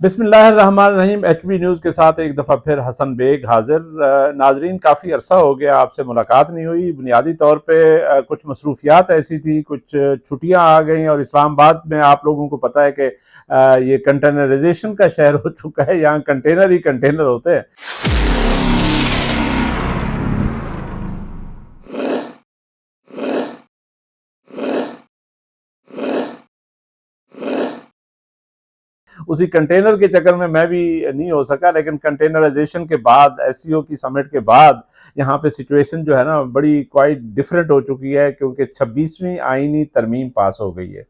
बिस्मिल्लाहिर्रहमानिर्रहीम। HB news के साथ एक दफ़ा फिर हसन बेग हाजिर। नाजरीन, काफ़ी अरसा हो गया आपसे मुलाकात नहीं हुई। बुनियादी तौर पे कुछ मसरूफियात ऐसी थी, कुछ छुट्टियां आ गई और इस्लामाबाद में आप लोगों को पता है कि ये कंटेनराइजेशन का शहर हो चुका है। यहाँ कंटेनर ही कंटेनर होते हैं। उसी कंटेनर के चक्कर में मैं भी नहीं हो सका, लेकिन कंटेनराइजेशन के बाद, एससीओ की समिट के बाद यहाँ पे सिचुएशन जो है ना बड़ी क्वाइट डिफरेंट हो चुकी है, क्योंकि 26वीं आईनी तरमीम पास हो गई है।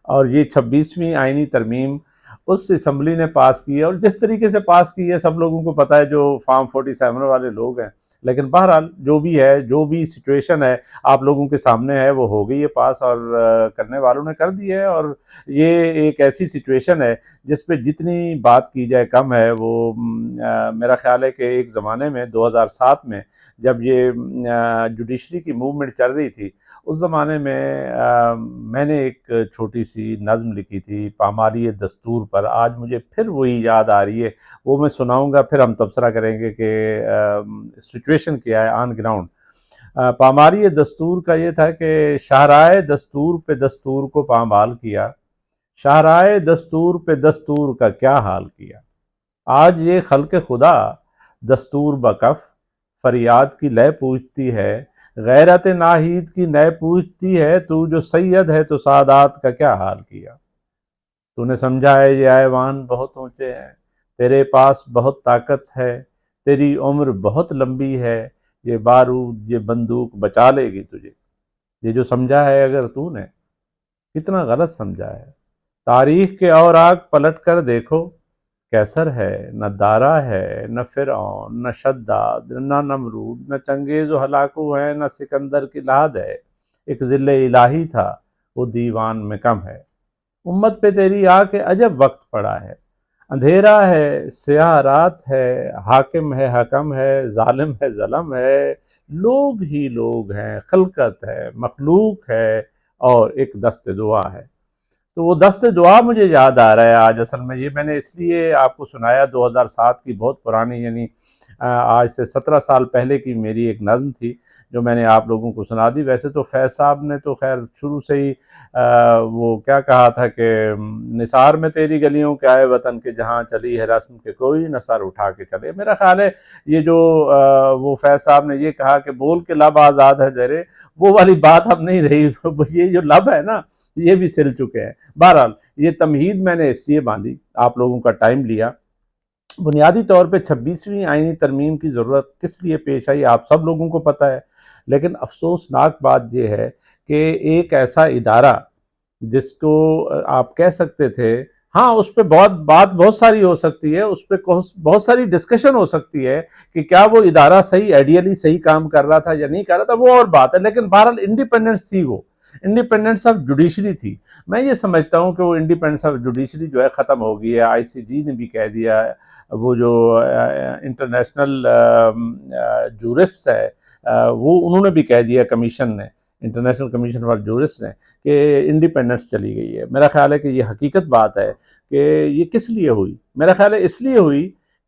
और ये 26वीं आईनी तरमीम उस असम्बली ने पास की है, और जिस तरीके से पास की है सब लोगों को पता है, जो फार्म 47 वाले लोग हैं। लेकिन बहरहाल जो भी है, जो भी सिचुएशन है आप लोगों के सामने है, वो हो गई है पास, और करने वालों ने कर दी है। और ये एक ऐसी सिचुएशन है जिस पे जितनी बात की जाए कम है। वो मेरा ख्याल है कि एक ज़माने में 2007 में जब ये जुडिशरी की मूवमेंट चल रही थी, उस ज़माने में मैंने एक छोटी सी नज़्म लिखी थी पामाली दस्तूर पर। आज मुझे फिर वही याद आ रही है, वो मैं सुनाऊंगा, फिर हम तबसरा करेंगे कि सिचुएशन क्या है ऑन ग्राउंड। पामाली दस्तूर का ये था कि शाहराए दस्तूर पे दस्तूर को पामाल किया, शाहराए दस्तूर पे दस्तूर का क्या हाल किया। आज ये खल्क़ खुदा दस्तूर बकफ फरियाद की लय पूछती है, गैरत नाहीद की नय पूछती है, तू जो सैयद है तो सादात का क्या हाल किया। तूने समझा है ये ऐवान बहुत ऊंचे हैं, तेरे पास बहुत ताकत है, तेरी उम्र बहुत लंबी है, ये बारूद ये बंदूक बचा लेगी तुझे। ये जो समझा है अगर तूने, कितना गलत समझा है। तारीख के औराक पलट कर देखो, कैसर है न दारा है न फिरौन न शद्दाद न नमरूद न चंगेज़ व हलाकू है न सिकंदर की लाद है। एक ज़िल्ले इलाही था वो दीवान में कम है, उम्मत पे तेरी आके अजब वक्त पड़ा है। अंधेरा है स्याह रात है, हाकिम है हकम है, जालिम है ज़लम है, लोग ही लोग हैं, खलकत है मखलूक है, और एक दस्त दुआ है। तो वो दस्त दुआ मुझे याद आ रहा है आज। असल में ये मैंने इसलिए आपको सुनाया, 2007 की बहुत पुरानी, यानी आज से 17 साल पहले की मेरी एक नज़्म थी जो मैंने आप लोगों को सुना दी। वैसे तो फैज़ साहब ने तो खैर शुरू से ही वो क्या कहा था कि निसार में तेरी गलियों के आए वतन के, जहाँ चली है रस्म के कोई न सर उठा के चले। मेरा ख्याल है ये जो वो फैज़ साहब ने ये कहा कि बोल के लब आज़ाद है जरे, वो वाली बात अब नहीं रही। ये जो लब है ना, ये भी सिल चुके हैं। बहरहाल ये तमहीद मैंने इसलिए बांधी, आप लोगों का टाइम लिया। बुनियादी तौर पे 26वीं आईनी तरमीम की ज़रूरत किस लिए पेश आई आप सब लोगों को पता है। लेकिन अफसोसनाक बात यह है कि एक ऐसा इदारा जिसको आप कह सकते थे, हाँ उस पर बहुत सारी हो सकती है, उस पर बहुत सारी डिस्कशन हो सकती है कि क्या वो इदारा सही आइडियली सही काम कर रहा था या नहीं कर रहा था, वो और बात है। लेकिन बहरहाल इंडिपेंडेंस थी, वो इंडिपेंडेंस ऑफ जुडिशरी थी। मैं ये समझता हूँ कि वो इंडिपेंडेंस ऑफ जुडिशरी जो है ख़त्म हो गई है। आईसीजी ने भी कह दिया है, वो जो इंटरनेशनल जूरिस्ट्स है वो उन्होंने भी कह दिया, कमीशन ने, इंटरनेशनल कमीशन फॉर जूरिस्ट ने, कि इंडिपेंडेंस चली गई है। मेरा ख्याल है कि ये हकीकत बात है कि ये किस लिए हुई। मेरा ख्याल है इसलिए हुई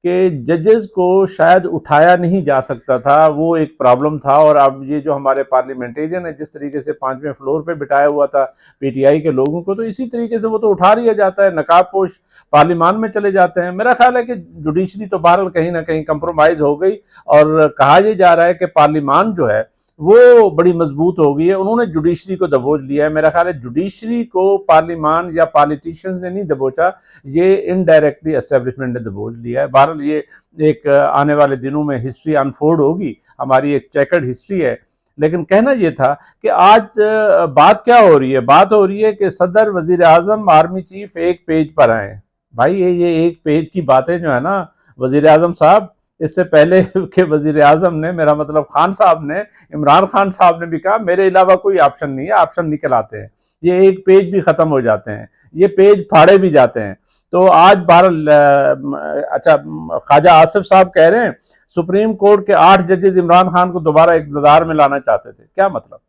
कि जजेस को शायद उठाया नहीं जा सकता था, वो एक प्रॉब्लम था। और अब ये जो हमारे पार्लियामेंटेरियन है, जिस तरीके से 5वें फ्लोर पे बिठाया हुआ था पीटीआई के लोगों को, तो इसी तरीके से वो तो उठा लिया जाता है, नकाबपोश पार्लियामान में चले जाते हैं। मेरा ख्याल है कि जुडिशरी तो बहरहाल कहीं ना कहीं कंप्रोमाइज हो गई, और कहा यह जा रहा है कि पार्लियामान जो है वो बड़ी मजबूत हो गई है। उन्होंने जुडिशरी को दबोच लिया है। मेरा ख्याल है जुडिशरी को पार्लियामान या पॉलिटिशियंस ने नहीं दबोचा, ये इनडायरेक्टली एस्टेब्लिशमेंट ने दबोच लिया है। बहरहाल ये एक आने वाले दिनों में हिस्ट्री अनफोल्ड होगी, हमारी एक चेकर्ड हिस्ट्री है। लेकिन कहना यह था कि आज बात क्या हो रही है, बात हो रही है कि सदर, वजीर आजम, आर्मी चीफ एक पेज पर आए। भाई ये एक पेज की बातें जो है ना, वजीर आजम साहब, इससे पहले के वजीर आजम ने, मेरा मतलब खान साहब ने, इमरान खान साहब ने भी कहा मेरे अलावा कोई ऑप्शन नहीं है, ऑप्शन निकल आते हैं। ये एक पेज भी खत्म हो जाते हैं, ये पेज फाड़े भी जाते हैं। तो आज अच्छा, ख्वाजा आसिफ साहब कह रहे हैं सुप्रीम कोर्ट के 8 जजेस इमरान खान को दोबारा इक़्तिदार में लाना चाहते थे। क्या मतलब?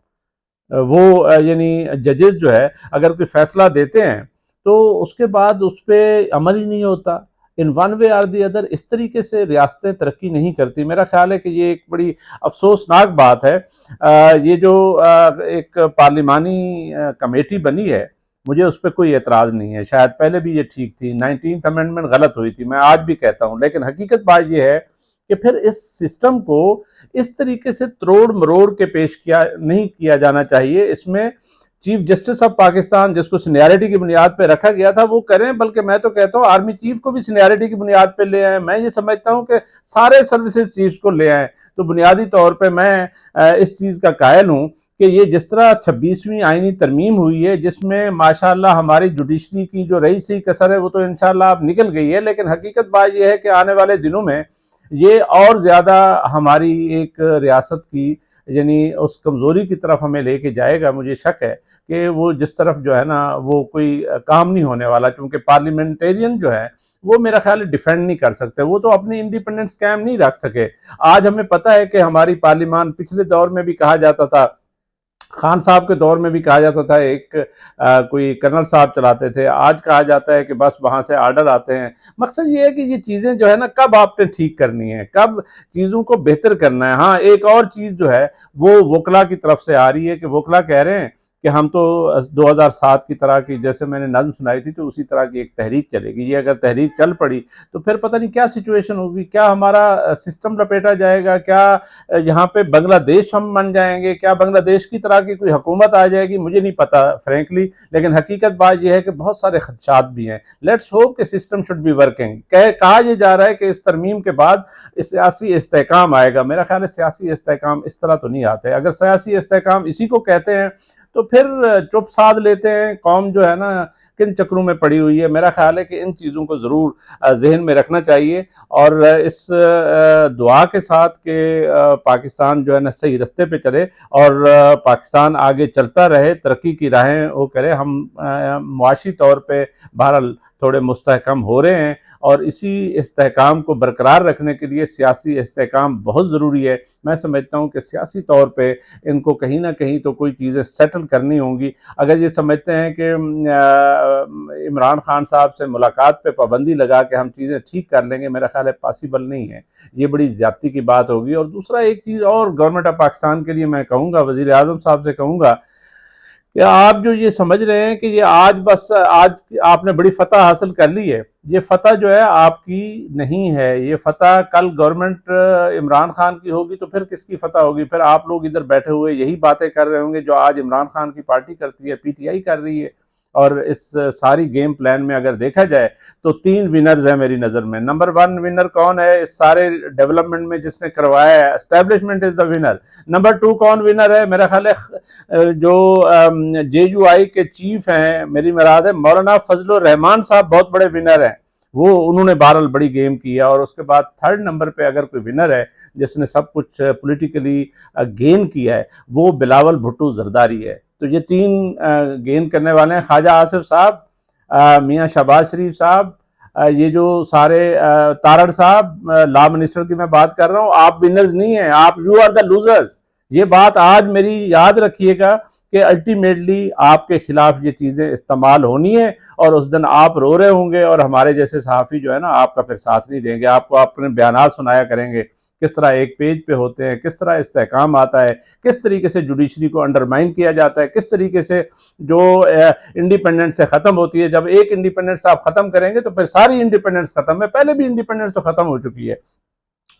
वो यानी जजेस जो है अगर कोई फैसला देते हैं तो उसके बाद उस पर अमल ही नहीं होता। In one way or the other इस तरीके से रियासतें तरक्की नहीं करती। मेरा ख्याल है कि ये एक बड़ी अफसोसनाक बात है। ये जो एक पार्लिमानी कमेटी बनी है, मुझे उस पर कोई एतराज़ नहीं है, शायद पहले भी ये ठीक थी, 19th अमेंडमेंट गलत हुई थी, मैं आज भी कहता हूँ, लेकिन हकीकत बात ये है कि फिर इस सिस्टम को इस तरीके से तरोड़ मरोड़ के पेश किया नहीं किया जाना चाहिए। इसमें चीफ जस्टिस ऑफ पाकिस्तान, जिसको सीनियरिटी की बुनियाद पर रखा गया था, वो करें, बल्कि मैं तो कहता हूँ आर्मी चीफ को भी सीनियरिटी की बुनियाद पर ले आए। मैं ये समझता हूँ कि सारे सर्विसेज चीफ्स को ले आए। तो बुनियादी तौर पर मैं इस चीज़ का कायल हूँ कि ये जिस तरह 26वीं आईनी तरमीम हुई है, जिसमें माशाल्लाह हमारी जुडिशरी की जो रही सही कसर है वो तो इंशाल्लाह अब निकल गई है, लेकिन हकीकत बात यह है कि आने वाले दिनों में ये और ज़्यादा हमारी एक रियासत की यानी उस कमज़ोरी की तरफ हमें लेके जाएगा। मुझे शक है कि वो जिस तरफ जो है ना वो कोई काम नहीं होने वाला, क्योंकि पार्लियामेंटेरियन जो है वो मेरा ख्याल है डिफेंड नहीं कर सकते, वो तो अपनी इंडिपेंडेंस कायम नहीं रख सके। आज हमें पता है कि हमारी पार्लियामान, पिछले दौर में भी कहा जाता था, खान साहब के दौर में भी कहा जाता था एक कोई कर्नल साहब चलाते थे, आज कहा जाता है कि बस वहाँ से आर्डर आते हैं। मकसद ये है कि ये चीज़ें जो है ना कब आपने ठीक करनी है, कब चीज़ों को बेहतर करना है। हाँ, एक और चीज़ जो है वो वकला की तरफ से आ रही है कि वकला कह रहे हैं कि हम तो 2007 की तरह की, जैसे मैंने नज़्म सुनाई थी, तो उसी तरह की एक तहरीक चलेगी। ये अगर तहरीक चल पड़ी तो फिर पता नहीं क्या सिचुएशन होगी, क्या हमारा सिस्टम लपेटा जाएगा, क्या यहाँ पे बांग्लादेश हम बन जाएंगे, क्या बांग्लादेश की तरह की कोई हुकूमत आ जाएगी, मुझे नहीं पता फ्रेंकली। लेकिन हकीकत बात यह है कि बहुत सारे खदशात भी हैं। लेट्स होप कि सिस्टम शुड बी वर्किंग। कहा यह जा रहा है कि इस तरमीम के बाद सियासी इस्तेहकाम आएगा। मेरा ख्याल है सियासी इस्तेहकाम इस तरह तो नहीं आते। अगर सियासी इस्तेहकाम इसी को कहते हैं तो फिर चुप साध लेते हैं। कौम जो है ना किन चक्रों में पड़ी हुई है। मेरा ख्याल है कि इन चीज़ों को ज़रूर जहन में रखना चाहिए और इस दुआ के साथ कि पाकिस्तान जो है ना सही रास्ते पे चले और पाकिस्तान आगे चलता रहे, तरक्की की राहें वो करे। हम मुआशी तौर पे बहरहाल थोड़े मुस्तहकम हो रहे हैं और इसी इस्तेहकाम को बरकरार रखने के लिए सियासी इस्तेहकाम बहुत ज़रूरी है। मैं समझता हूँ कि सियासी तौर पे इनको कहीं ना कहीं तो कोई चीज़ें सेटल करनी होंगी। अगर ये समझते हैं कि इमरान खान साहब से मुलाकात पे पाबंदी लगा के हम चीज़ें ठीक कर लेंगे, मेरा ख्याल है पॉसिबल नहीं है। ये बड़ी ज़्यादती की बात होगी। और दूसरा एक चीज़ और गवर्नमेंट ऑफ पाकिस्तान के लिए मैं कहूँगा, वज़ीर आज़म साहब से कहूँगा कि आप जो ये समझ रहे हैं कि ये आज आपने बड़ी फतह हासिल कर ली है, ये फतह जो है आपकी नहीं है। ये फतह कल गवर्नमेंट इमरान खान की होगी तो फिर किसकी फतह होगी? फिर आप लोग इधर बैठे हुए यही बातें कर रहे होंगे जो आज इमरान खान की पार्टी करती है, पीटीआई कर रही है। और इस सारी गेम प्लान में अगर देखा जाए तो 3 विनर्स हैं मेरी नज़र में। नंबर 1 विनर कौन है इस सारे डेवलपमेंट में जिसने करवाया है? Establishment is the winner. Number 2 कौन विनर है? मेरा ख्याल है जो JUI के चीफ हैं, मेरी मुराद है मौलाना फजलुर रहमान साहब, बहुत बड़े विनर हैं। वो उन्होंने बहरहाल बड़ी गेम की है। और उसके बाद 3rd नंबर पे अगर कोई विनर है जिसने सब कुछ पॉलिटिकली गेन किया है, वो बिलावल भुट्टो जरदारी है। तो ये 3 गेन करने वाले हैं। ख्वाजा आसिफ साहब, मियाँ शहबाज शरीफ साहब, ये जो सारे तारड़ साहब, लॉ मिनिस्टर की मैं बात कर रहा हूँ। आप विनर्स नहीं हैं, आप यू आर द लूजर्स। ये बात आज मेरी याद रखिएगा कि अल्टीमेटली आपके खिलाफ ये चीज़ें इस्तेमाल होनी है और उस दिन आप रो रहे होंगे और हमारे जैसे सहाफ़ी जो है ना आपका फिर साथ नहीं देंगे। आपको अपने बयानात सुनाया करेंगे किस तरह एक पेज पे होते हैं, किस तरह इस्तेहकाम आता है, किस तरीके से जुडिशरी को अंडरमाइन किया जाता है, किस तरीके से जो इंडिपेंडेंस से ख़त्म होती है। जब एक इंडिपेंडेंस आप ख़त्म करेंगे तो फिर सारी इंडिपेंडेंस ख़त्म है। पहले भी इंडिपेंडेंस तो ख़त्म हो चुकी है।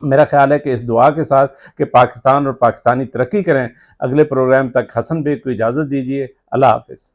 मेरा ख्याल है कि इस दुआ के साथ कि पाकिस्तान और पाकिस्तानी तरक्की करें। अगले प्रोग्राम तक हसन बेग को इजाज़त दीजिए। अल्लाह हाफिज़।